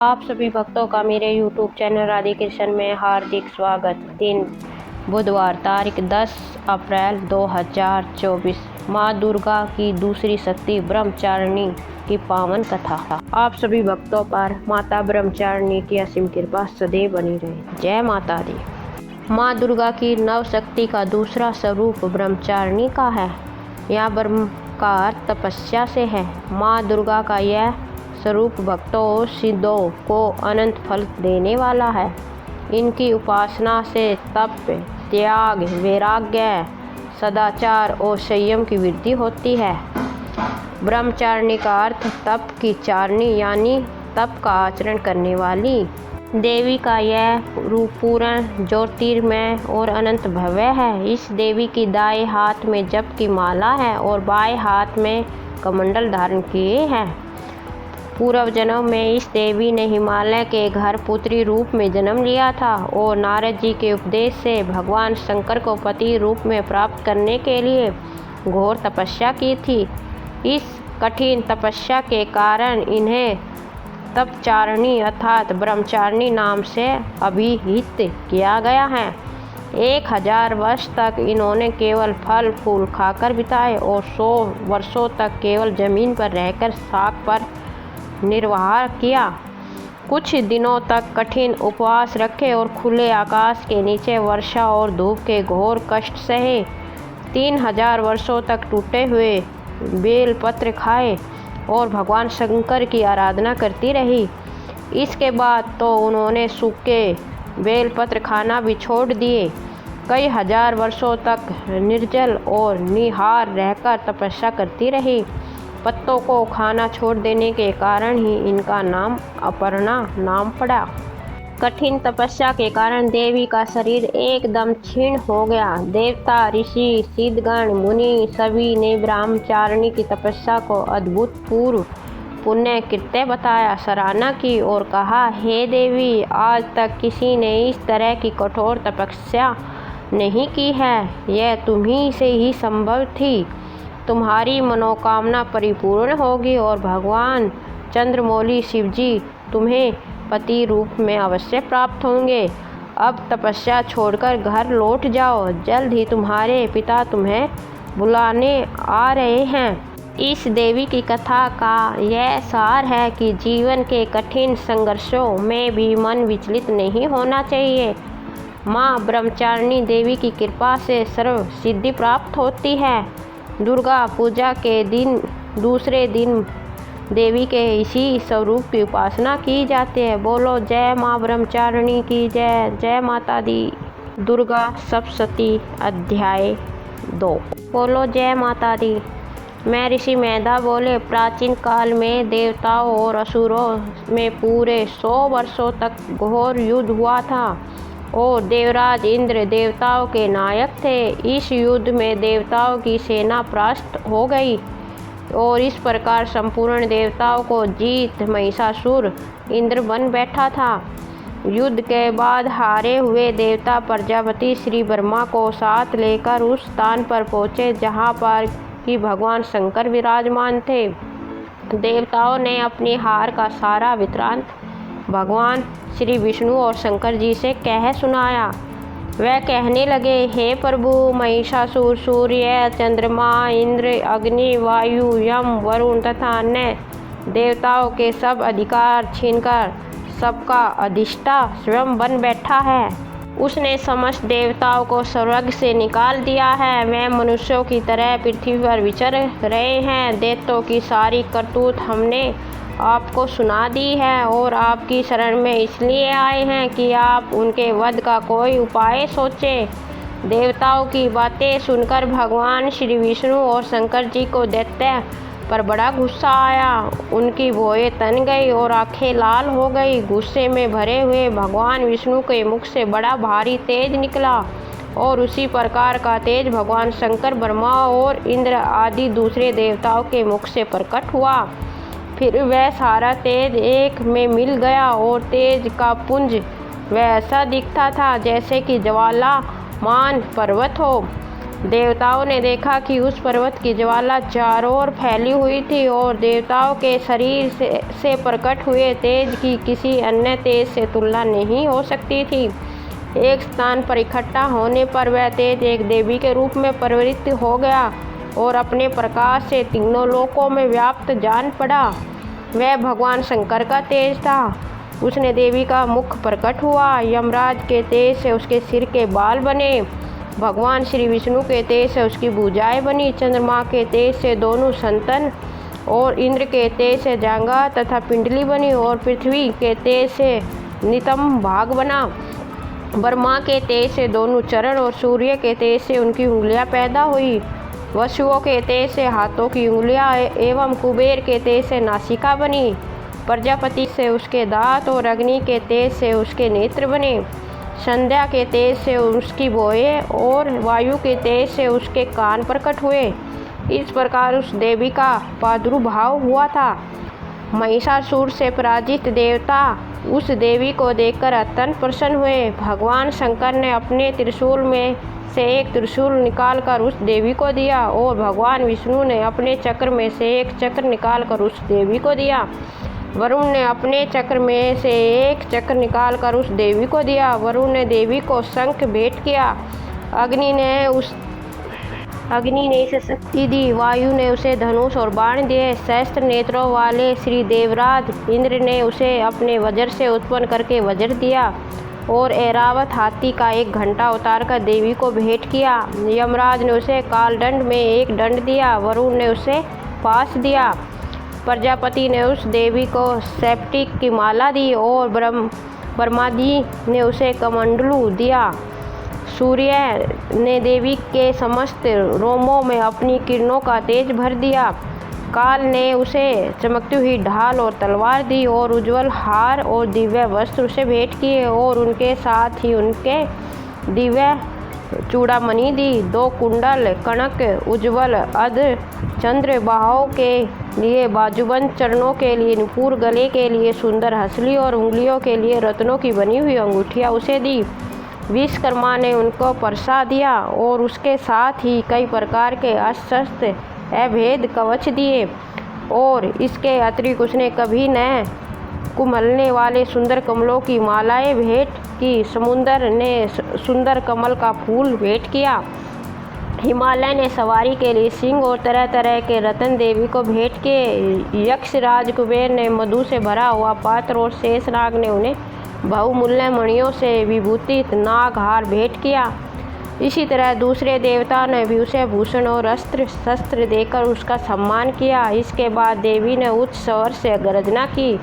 आप सभी भक्तों का मेरे YouTube चैनल राधे कृष्ण में हार्दिक स्वागत। दिन बुधवार तारीख 10 अप्रैल 2024। माँ दुर्गा की दूसरी शक्ति ब्रह्मचारिणी की पावन कथा। आप सभी भक्तों पर माता ब्रह्मचारिणी की असीम कृपा सदैव बनी रहे। जय माता दी। माँ दुर्गा की नव शक्ति का दूसरा स्वरूप ब्रह्मचारिणी का है। यह ब्रह्म का अर्थ तपस्या से है। माँ दुर्गा का यह स्वरूप भक्तों और सिद्धों को अनंत फल देने वाला है। इनकी उपासना से तप, त्याग, वैराग्य, सदाचार और संयम की वृद्धि होती है। ब्रह्मचारिणी का अर्थ तप की चारिणी यानी तप का आचरण करने वाली। देवी का यह रूप पूर्ण ज्योतिर्मय और अनंत भव्य है। इस देवी की दाएं हाथ में जप की माला है और बाएं हाथ में कमंडल धारण किए हैं। पूर्व जन्म में इस देवी ने हिमालय के घर पुत्री रूप में जन्म लिया था और नारद जी के उपदेश से भगवान शंकर को पति रूप में प्राप्त करने के लिए घोर तपस्या की थी। इस कठिन तपस्या के कारण इन्हें तपचारिणी अर्थात ब्रह्मचारिणी नाम से अभिहित किया गया है। 1000 वर्ष तक इन्होंने केवल फल फूल खाकर बिताए और 100 वर्षों तक केवल जमीन पर रहकर शाक पर निर्वाह किया। कुछ दिनों तक कठिन उपवास रखे और खुले आकाश के नीचे वर्षा और धूप के घोर कष्ट सहे। 3000 वर्षों तक टूटे हुए बेलपत्र खाए और भगवान शंकर की आराधना करती रही। इसके बाद तो उन्होंने सूखे बेलपत्र खाना भी छोड़ दिए। कई हजार वर्षों तक निर्जल और निहार रहकर तपस्या करती रही। पत्तों को खाना छोड़ देने के कारण ही इनका नाम अपर्णा नाम पड़ा। कठिन तपस्या के कारण देवी का शरीर एकदम क्षीण हो गया। देवता, ऋषि, सिद्धगण, मुनि सभी ने ब्रह्मचारिणी की तपस्या को अद्भुतपूर्व पुण्य कृत्य बताया, सराहना की और कहा, हे देवी, आज तक किसी ने इस तरह की कठोर तपस्या नहीं की है। यह तुम्ही से ही संभव थी। तुम्हारी मनोकामना परिपूर्ण होगी और भगवान चंद्रमौली शिवजी तुम्हें पति रूप में अवश्य प्राप्त होंगे। अब तपस्या छोड़कर घर लौट जाओ। जल्द ही तुम्हारे पिता तुम्हें बुलाने आ रहे हैं। इस देवी की कथा का यह सार है कि जीवन के कठिन संघर्षों में भी मन विचलित नहीं होना चाहिए। माँ ब्रह्मचारिणी देवी की कृपा से सर्व सिद्धि प्राप्त होती है। दुर्गा पूजा के दिन दूसरे दिन देवी के इसी स्वरूप की उपासना की जाती है। बोलो जय माँ ब्रह्मचारिणी की जय। जय माता दी। दुर्गा सप्तशती अध्याय 2। बोलो जय माता दी। मैं ऋषि मेधा बोले, प्राचीन काल में देवताओं और असुरों में पूरे 100 वर्षों तक घोर युद्ध हुआ था और देवराज इंद्र देवताओं के नायक थे। इस युद्ध में देवताओं की सेना परास्त हो गई और इस प्रकार संपूर्ण देवताओं को जीत महिषासुर इंद्र बन बैठा था। युद्ध के बाद हारे हुए देवता प्रजापति श्री ब्रह्मा को साथ लेकर उस स्थान पर पहुँचे जहाँ पर कि भगवान शंकर विराजमान थे। देवताओं ने अपनी हार का सारा वृत्तांत भगवान श्री विष्णु और शंकर जी से कह सुनाया। वह कहने लगे, हे प्रभु, महिषासुर सूर्य, चंद्रमा, इंद्र, अग्नि, वायु, यम, वरुण तथा अन्य देवताओं के सब अधिकार छीनकर सबका अधिष्ठा स्वयं बन बैठा है। उसने समस्त देवताओं को स्वर्ग से निकाल दिया है। वे मनुष्यों की तरह पृथ्वी पर विचर रहे हैं। दैत्यों की सारी करतूत हमने आपको सुना दी है और आपकी शरण में इसलिए आए हैं कि आप उनके वध का कोई उपाय सोचें। देवताओं की बातें सुनकर भगवान श्री विष्णु और शंकर जी को दैत्य पर बड़ा गुस्सा आया। उनकी भौहें तन गई और आंखें लाल हो गई। गुस्से में भरे हुए भगवान विष्णु के मुख से बड़ा भारी तेज निकला और उसी प्रकार का तेज भगवान शंकर, ब्रह्मा और इंद्र आदि दूसरे देवताओं के मुख से प्रकट हुआ। फिर वह सारा तेज एक में मिल गया और तेज का पुंज वैसा दिखता था जैसे कि ज्वालामान पर्वत हो। देवताओं ने देखा कि उस पर्वत की ज्वाला चारों ओर फैली हुई थी और देवताओं के शरीर से प्रकट हुए तेज की किसी अन्य तेज से तुलना नहीं हो सकती थी। एक स्थान पर इकट्ठा होने पर वह तेज एक देवी के रूप में परिवर्तित हो गया और अपने प्रकाश से तीनों लोकों में व्याप्त जान पड़ा। वह भगवान शंकर का तेज था। उसने देवी का मुख प्रकट हुआ। यमराज के तेज से उसके सिर के बाल बने। भगवान श्री विष्णु के तेज से उसकी भुजाएं बनी। चंद्रमा के तेज से दोनों संतन और इंद्र के तेज से जांघा तथा पिंडली बनी और पृथ्वी के तेज से नितंब भाग बना। ब्रह्मा के तेज से दोनों चरण और सूर्य के तेज से उनकी उंगलियां पैदा हुई। वसुओं के तेज से हाथों की उंगलियां एवं कुबेर के तेज से नासिका बनी। प्रजापति से उसके दांत और अग्नि के तेज से उसके नेत्र बने। संध्या के तेज से उसकी भौहें और वायु के तेज से उसके कान प्रकट हुए। इस प्रकार उस देवी का प्रादुर्भाव हुआ था। महिषासुर से पराजित देवता उस देवी को देखकर अत्यंत प्रसन्न हुए। भगवान शंकर ने अपने त्रिशूल में से एक त्रिशूल निकालकर उस देवी को दिया और भगवान विष्णु ने अपने चक्र में से एक चक्र निकालकर उस देवी को दिया। वरुण ने अपने चक्र में से एक चक्र निकालकर उस देवी को दिया। वरुण ने देवी को शंख भेंट किया। अग्नि ने इसे शक्ति दी। वायु ने उसे धनुष और बाण दिए। सहस्त्र नेत्रों वाले श्री देवराज इंद्र ने उसे अपने वज्र से उत्पन्न करके वज्र दिया और ऐरावत हाथी का एक घंटा उतारकर देवी को भेंट किया। यमराज ने उसे कालदंड में एक दंड दिया। वरुण ने उसे पाश दिया। प्रजापति ने उस देवी को सेप्टिक की माला दी और ब्रह्माजी ने उसे कमंडलू दिया। सूर्य ने देवी के समस्त रोमों में अपनी किरणों का तेज भर दिया। काल ने उसे चमकती हुई ढाल और तलवार दी और उज्जवल हार और दिव्य वस्त्र उसे भेंट किए और उनके साथ ही उनके दिव्य चूड़ामणि दी। 2 कुंडल, कनक, उज्ज्वल अर्ध चंद्र, बाहों के लिए बाजूबंद, चरणों के लिए नुपुर, गले के लिए सुंदर हंसली और उंगलियों के लिए रत्नों की बनी हुई अंगूठियाँ उसे दी। विश्वकर्मा ने उनको परसा दिया और उसके साथ ही कई प्रकार के अस्त्र शस्त्र अभेद कवच दिए और इसके अतिरिक्त उसने कभी न कुम्हलने वाले सुंदर कमलों की मालाएं भेंट की। समुद्र ने सुंदर कमल का फूल भेंट किया। हिमालय ने सवारी के लिए सिंह और तरह तरह के रत्न देवी को भेंट किए। यक्षराज कुबेर ने मधु से भरा हुआ पात्र और शेषनाग ने उन्हें बहुमूल्य मणियों से विभूषित नागहार भेंट किया। इसी तरह दूसरे देवताओं ने भी उसे भूषण और अस्त्र शस्त्र देकर उसका सम्मान किया। इसके बाद देवी ने उच्च स्वर से गर्जना की।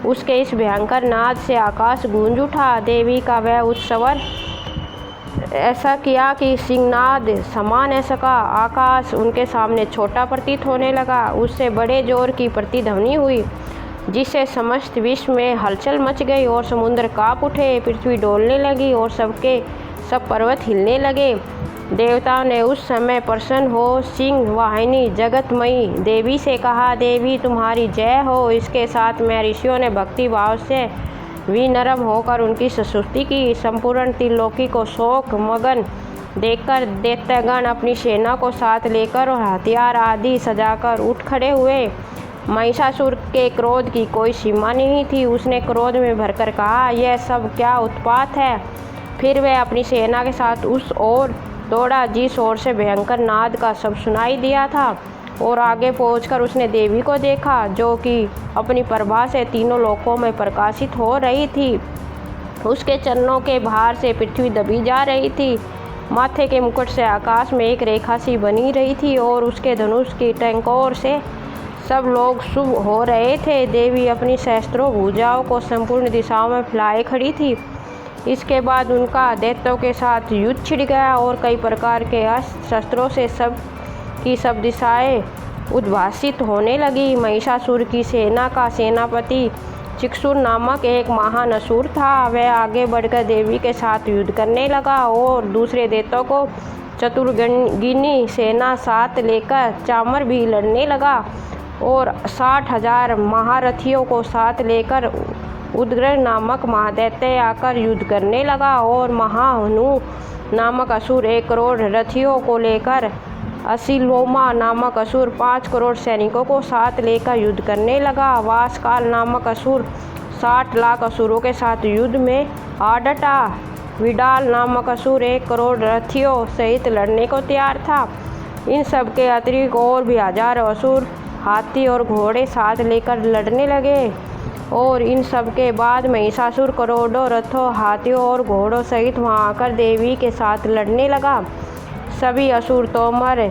उसके इस भयंकर नाद से आकाश गूंज उठा। देवी का वह उच्च स्वर ऐसा किया कि सिंहनाद समा न सका। आकाश उनके सामने छोटा प्रतीत होने लगा। उससे बड़े जोर की प्रतिध्वनि हुई जिससे समस्त विश्व में हलचल मच गई और समुद्र काँप उठे, पृथ्वी डोलने लगी और सब पर्वत हिलने लगे। देवताओं ने उस समय प्रसन्न हो सिंह वाहिनी जगतमयी देवी से कहा, देवी तुम्हारी जय हो। इसके साथ में ऋषियों ने भक्ति भाव से विनम्र होकर उनकी स्तुति की। संपूर्ण त्रिलोकी को शोक मगन देखकर दैत्यगण अपनी सेना को साथ लेकर और हथियार आदि सजाकर उठ खड़े हुए। महिषासुर के क्रोध की कोई सीमा नहीं थी। उसने क्रोध में भरकर कहा, यह सब क्या उत्पात है। फिर वह अपनी सेना के साथ उस ओर दौड़ा जिस ओर से भयंकर नाद का शब्द सुनाई दिया था और आगे पहुंचकर उसने देवी को देखा जो कि अपनी प्रभा से तीनों लोकों में प्रकाशित हो रही थी। उसके चरणों के भार से पृथ्वी दबी जा रही थी। माथे के मुकुट से आकाश में एक रेखा सी बनी रही थी और उसके धनुष की टंकोर से सब लोग शुभ हो रहे थे। देवी अपनी सहस्त्रों भुजाओं को संपूर्ण दिशाओं में फैलाए खड़ी थी। इसके बाद उनका दैत्यों के साथ युद्ध छिड़ गया और कई प्रकार के अस्त्र शस्त्रों से सब दिशाएं उद्भासित होने लगी। महिषासुर की सेना का सेनापति चिक्षुर नामक एक महान असुर था। वह आगे बढ़कर देवी के साथ युद्ध करने लगा और दूसरे दैत्यों को चतुर्गिनी सेना साथ लेकर चामर भी लड़ने लगा और 60,000 महारथियों को साथ लेकर उदग्र नामक महादैत्य आकर युद्ध करने लगा और महाहनु नामक असुर 1 करोड़ रथियों को लेकर, असिलोमा नामक असुर 5 करोड़ सैनिकों को साथ लेकर युद्ध करने लगा। वासकाल नामक असुर 60 लाख असुरों के साथ युद्ध में आ डटा। विडाल नामक असुर 1 करोड़ रथियों सहित लड़ने को तैयार था। इन सब के अतिरिक्त और भी हजारों असुर हाथी और घोड़े साथ लेकर लड़ने लगे। और इन सब के बाद महिषासुर करोड़ों रथों, हाथियों और घोड़ों सहित वहाँ आकर देवी के साथ लड़ने लगा। सभी असुर तोमर,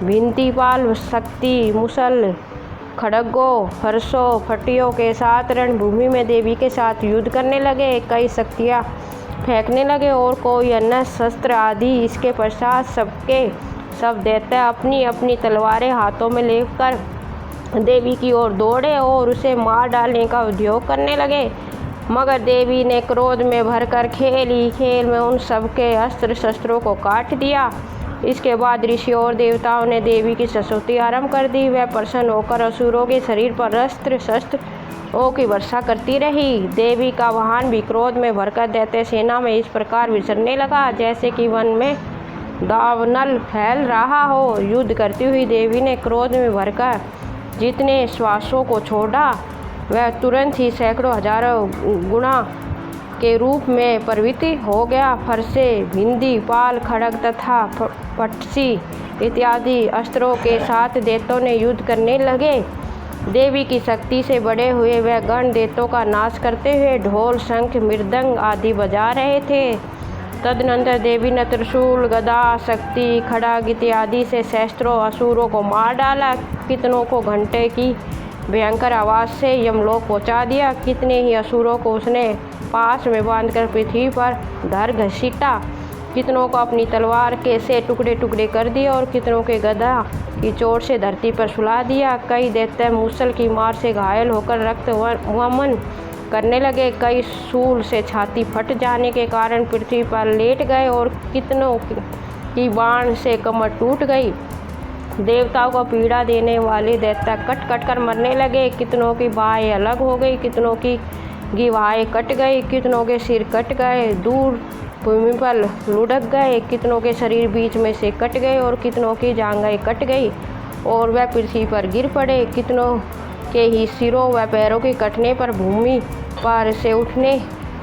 भिंतीपाल, शक्ति, मुसल, खड़गों, फरसों, फटियों के साथ रणभूमि में देवी के साथ युद्ध करने लगे। कई शक्तियाँ फेंकने लगे और कोई अन्य शस्त्र आदि। इसके पश्चात सब दैत्य अपनी अपनी तलवारें हाथों में लेकर देवी की ओर दौड़े और उसे मार डालने का उद्योग करने लगे। मगर देवी ने क्रोध में भरकर खेल ही खेल में उन सब के अस्त्र शस्त्रों को काट दिया। इसके बाद ऋषियों और देवताओं ने देवी की स्तुति आरंभ कर दी। वह प्रसन्न होकर असुरों के शरीर पर अस्त्र शस्त्रों की वर्षा करती रही। देवी का वाहन भी क्रोध में भरकर दैत्य सेना में इस प्रकार विचरने लगा जैसे कि वन में दावानल फैल रहा हो। युद्ध करती हुई देवी ने क्रोध में भरकर जितने श्वासों को छोड़ा, वह तुरंत ही सैकड़ों हजारों गुणा के रूप में परिवर्तित हो गया। फरसे, भिंदी, पाल, खड़ग तथा पटसी इत्यादि अस्त्रों के साथ दैत्यों ने युद्ध करने लगे। देवी की शक्ति से बड़े हुए वह गण दैत्यों का नाश करते हुए ढोल, शंख, मृदंग आदि बजा रहे थे। तदनंतर देवी ने त्रिशूल, गदा, शक्ति, खड़ग इत्यादि से सहस्त्रों असुरों को मार डाला। कितनों को घंटे की भयंकर आवाज़ से यमलोक पहुंचा दिया। कितने ही असुरों को उसने पास में बांधकर पृथ्वी पर धर घसीटा। कितनों को अपनी तलवार के से टुकड़े टुकड़े कर दिए और कितनों के गदा की चोट से धरती पर सुला दिया। कई दैत्य मूसल की मार से घायल होकर रक्त वमन करने लगे। कई शूल से छाती फट जाने के कारण पृथ्वी पर लेट गए और कितनों की बाण से कमर टूट गई। देवताओं को पीड़ा देने वाले दैत्य कट कट कर मरने लगे। कितनों की बाहें अलग हो गई, कितनों की गिवाएँ कट गई, कितनों के सिर कट गए, दूर भूमि पर लुढ़क गए। कितनों के शरीर बीच में से कट गए और कितनों की जांघें कट गई और वह पृथ्वी पर गिर पड़े। कितनों के ही सिरों व पैरों के कटने पर भूमि पर से उठने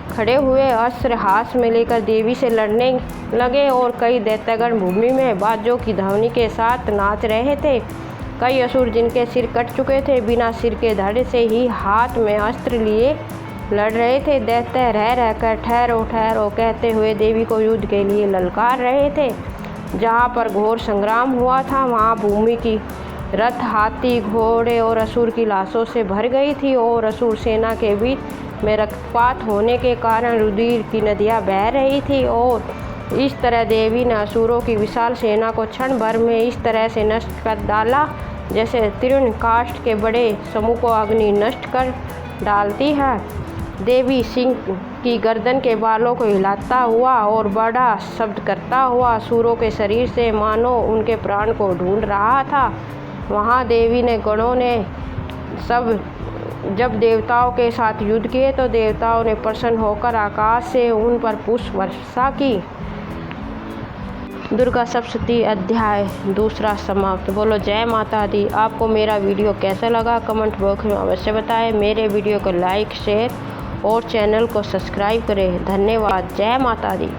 खड़े हुए अस्त्र हाथ में लेकर देवी से लड़ने लगे और कई दैत्यगण भूमि में बाजों की ध्वनि के साथ नाच रहे थे। कई असुर जिनके सिर कट चुके थे बिना सिर के धड़ से ही हाथ में अस्त्र लिए लड़ रहे थे। दैत्य रह रहकर ठहरो ठहरो कहते हुए देवी को युद्ध के लिए ललकार रहे थे। जहाँ पर घोर संग्राम हुआ था वहाँ भूमि की रथ, हाथी, घोड़े और असुर की लाशों से भर गई थी और असुर सेना के बीच में रक्तपात होने के कारण रुधिर की नदियाँ बह रही थी। और इस तरह देवी ने असुरों की विशाल सेना को क्षण भर में इस तरह से नष्ट कर डाला जैसे तृण काष्ठ के बड़े समूह को अग्नि नष्ट कर डालती है। देवी सिंह की गर्दन के बालों को हिलाता हुआ और बड़ा शब्द करता हुआ असुरों के शरीर से मानो उनके प्राण को ढूंढ रहा था। वहाँ देवी ने गणों ने जब देवताओं के साथ युद्ध किए तो देवताओं ने प्रसन्न होकर आकाश से उन पर पुष्प वर्षा की। दुर्गा सप्तशती अध्याय 2 समाप्त। बोलो जय माता दी। आपको मेरा वीडियो कैसा लगा कमेंट बॉक्स में अवश्य बताएं। मेरे वीडियो को लाइक, शेयर और चैनल को सब्सक्राइब करें। धन्यवाद। जय माता दी।